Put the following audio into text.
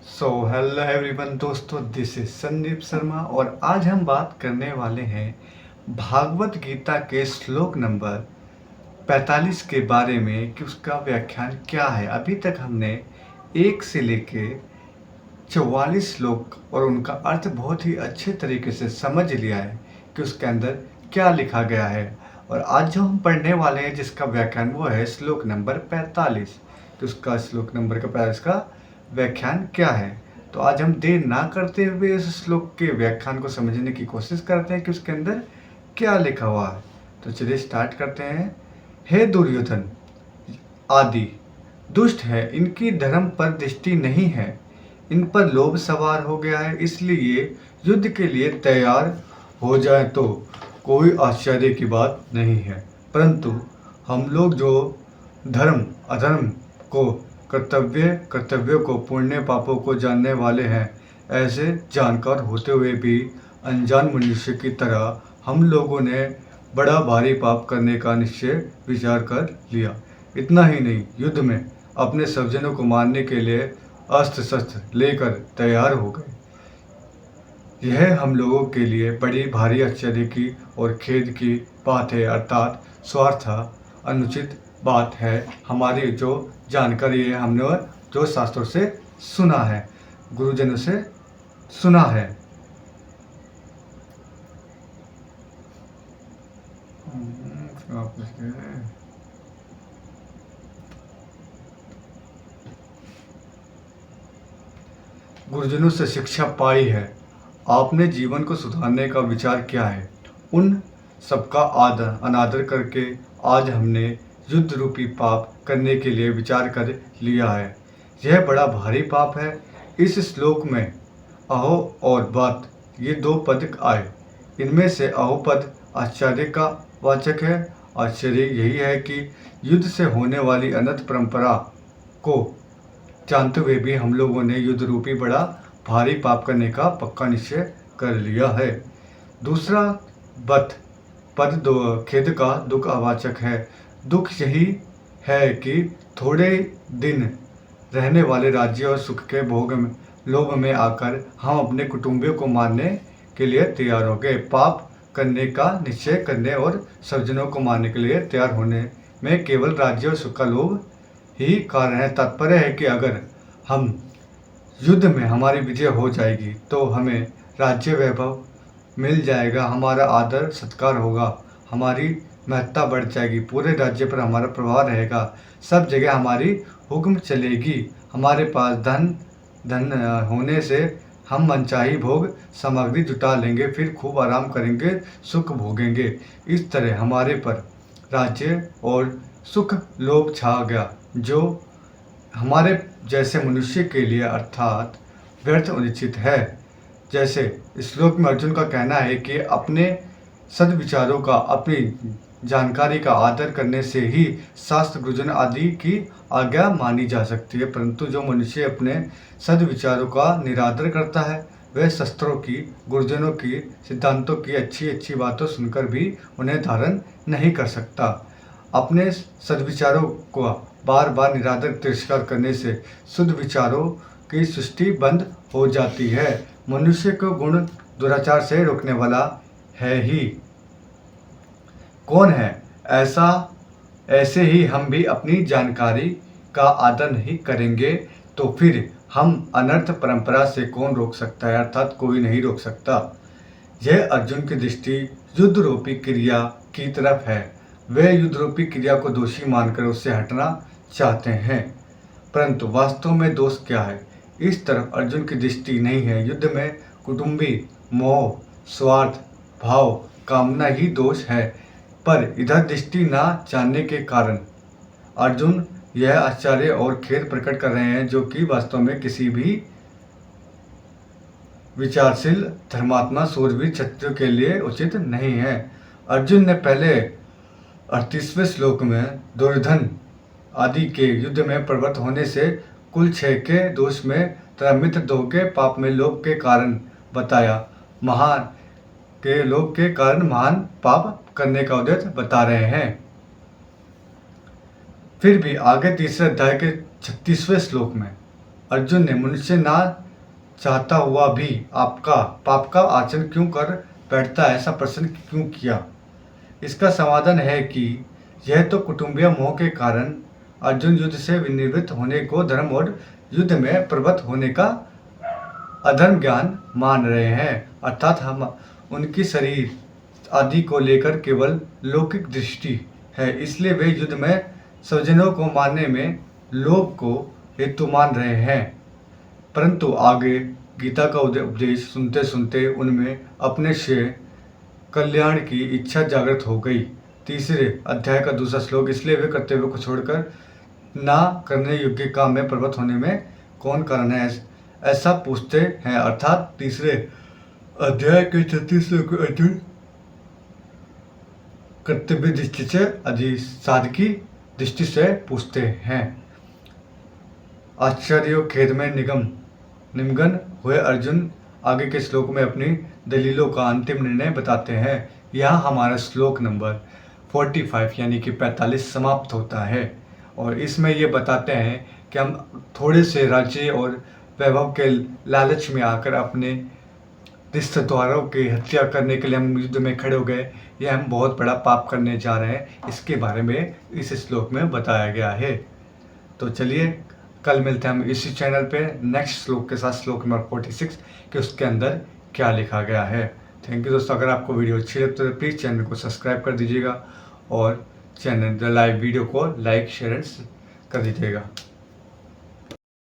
Hello everyone दोस्तों, this is Sandeep Sharma और आज हम बात करने वाले हैं भागवत गीता के श्लोक नंबर 45 के बारे में कि उसका व्याख्यान क्या है। अभी तक हमने एक से लेके 44 श्लोक और उनका अर्थ बहुत ही अच्छे तरीके से समझ लिया है कि उसके अंदर क्या लिखा गया है। और आज जो हम पढ़ने वाले हैं जिसका व्याख्यान वो है श्लोक नंबर 45। तो उसका श्लोक नंबर का 45 का व्याख्यान क्या है। तो आज हम देर ना करते हुए इस श्लोक के व्याख्यान को समझने की कोशिश करते हैं कि उसके अंदर क्या लिखा हुआ है। तो चलिए स्टार्ट करते हैं। हे दुर्योधन आदि दुष्ट है, इनकी धर्म पर दृष्टि नहीं है, इन पर लोभ सवार हो गया है, इसलिए युद्ध के लिए तैयार हो जाए तो कोई आश्चर्य की बात नहीं है। परंतु हम लोग जो धर्म अधर्म को कर्तव्य को पुण्य पापों को जानने वाले हैं, ऐसे जानकार होते हुए भी अनजान मनुष्य की तरह हम लोगों ने बड़ा भारी पाप करने का निश्चय विचार कर लिया। इतना ही नहीं, युद्ध में अपने स्वजनों को मारने के लिए अस्त्र शस्त्र लेकर तैयार हो गए। यह हम लोगों के लिए बड़ी भारी आश्चर्य की और खेद की बात है, अर्थात स्वार्थ अनुचित बात है। हमारी जो जानकारी है, हमने जो शास्त्रों से सुना है, गुरुजनों से सुना है। गुरुजनों से शिक्षा पाई है। आपने जीवन को सुधारने का विचार किया है। उन सबका अनादर करके आज हमने युद्ध रूपी पाप करने के लिए विचार कर लिया है। यह बड़ा भारी पाप है। इस श्लोक में अहो और बात ये दो पद आए। इनमें से अहो पद आश्चर्य का वाचक है। आश्चर्य यही है कि युद्ध से होने वाली अनंत परंपरा को जानते हुए भी हम लोगों ने युद्ध रूपी बड़ा भारी पाप करने का पक्का निश्चय कर लिया है। दूसरा पद दो खेद का दुख अवाचक है। दुख यही है कि थोड़े दिन रहने वाले राज्य और सुख के भोग में लोभ में आकर हम अपने कुटुंबियों को मारने के लिए तैयार हो गए। पाप करने का निश्चय करने और स्वजनों को मारने के लिए तैयार होने में केवल राज्य और सुख का लोभ ही कारण है। तात्पर्य है कि अगर हम युद्ध में हमारी विजय हो जाएगी तो हमें राज्य वैभव मिल जाएगा, हमारा आदर सत्कार होगा, हमारी महत्ता बढ़ जाएगी, पूरे राज्य पर हमारा प्रभाव रहेगा, सब जगह हमारी हुक्म चलेगी, हमारे पास धन होने से हम मनचाही भोग सामग्री जुटा लेंगे, फिर खूब आराम करेंगे, सुख भोगेंगे। इस तरह हमारे पर राज्य और सुख लोभ छा गया, जो हमारे जैसे मनुष्य के लिए अर्थात व्यर्थ उचित है। जैसे श्लोक में अर्जुन का कहना है कि अपने सद्विचारों का, अपनी जानकारी का आदर करने से ही शास्त्र गुरुजन आदि की आज्ञा मानी जा सकती है। परंतु जो मनुष्य अपने सद्विचारों का निरादर करता है, वह शास्त्रों की, गुरुजनों की, सिद्धांतों की अच्छी अच्छी बातों सुनकर भी उन्हें धारण नहीं कर सकता। अपने सद्विचारों को बार बार निरादर तिरस्कार करने से शुद्ध विचारों की सृष्टि बंद हो जाती है। मनुष्य को गुण दुराचार से रोकने वाला है ही कौन है? ऐसे ही हम भी अपनी जानकारी का आदर नहीं करेंगे तो फिर हम अनर्थ परंपरा से कौन रोक सकता है? अर्थात कोई नहीं रोक सकता। यह अर्जुन की दृष्टि युद्ध रूपी क्रिया की तरफ है। वे युद्ध रूपी क्रिया को दोषी मानकर उससे हटना चाहते हैं, परंतु वास्तव में दोष क्या है? इस तरफ अर्जुन की दृष्टि नहीं है। युद्ध में कुटुंबी मोह, स्वार्थ भाव, कामना ही दोष है। पर इधर दृष्टि ना जानने के कारण अर्जुन यह आश्चर्य और खेद प्रकट कर रहे हैं, जो कि वास्तव में किसी भी विचारशील धर्मात्मा सूरवीर क्षत्रिय के लिए उचित नहीं है। अर्जुन ने पहले 38वें श्लोक में दुर्योधन आदि के युद्ध में प्रवृत्त होने से कुल 6 के दोष में तथा मित्र 2 के पाप में लोभ के कारण बताया। लोभ के कारण महान पाप करने का उद्देश्य बता रहे हैं। फिर भी आगे तीसरे अध्याय के 36वें श्लोक में अर्जुन ने मनुष्य ना चाहता हुआ भी आपका पाप का आचरण क्यों कर बैठता है, ऐसा प्रश्न क्यों किया? इसका समाधान है कि यह तो कुटुंबीय मोह के कारण अर्जुन युद्ध से विनिवृत्त होने को धर्म और युद्ध में प्रवृत्त होने का अधर्म ज्ञान मान रहे हैं, अर्थात हम उनकी शरीर आदि को लेकर केवल लौकिक दृष्टि है, इसलिए वे युद्ध में स्वजनों को मारने में लोभ को हेतु मान रहे हैं। परंतु आगे गीता का उपदेश सुनते सुनते उनमें अपने से कल्याण की इच्छा जागृत हो गई। तीसरे अध्याय का दूसरा श्लोक, इसलिए वे कर्तव्य को छोड़कर ना करने योग्य काम में प्रवृत्त होने में कौन कारण है, ऐसा पूछते हैं। अर्थात तीसरे अध्याय के 36 श्लोक अर्जुन कर्तव्य दृष्टि से साधकी दृष्टि से पूछते हैं। आश्चर्य खेद में निमग्न हुए अर्जुन आगे के श्लोक में अपनी दलीलों का अंतिम निर्णय बताते हैं। यहाँ हमारा श्लोक नंबर 45 यानी कि 45 समाप्त होता है और इसमें ये बताते हैं कि हम थोड़े से राज्य और वैभव के लालच में आकर अपने रिश्तेदारों की हत्या करने के लिए हम युद्ध में खड़े हो गए, यह हम बहुत बड़ा पाप करने जा रहे हैं, इसके बारे में इस श्लोक में बताया गया है। तो चलिए कल मिलते हैं हम इसी चैनल पे नेक्स्ट श्लोक के साथ, श्लोक नंबर 46 कि उसके अंदर क्या लिखा गया है। थैंक यू दोस्तों। अगर आपको वीडियो अच्छी लगती है तो प्लीज़ चैनल को सब्सक्राइब कर दीजिएगा और चैनल लाइव वीडियो को लाइक शेयर कर दीजिएगा।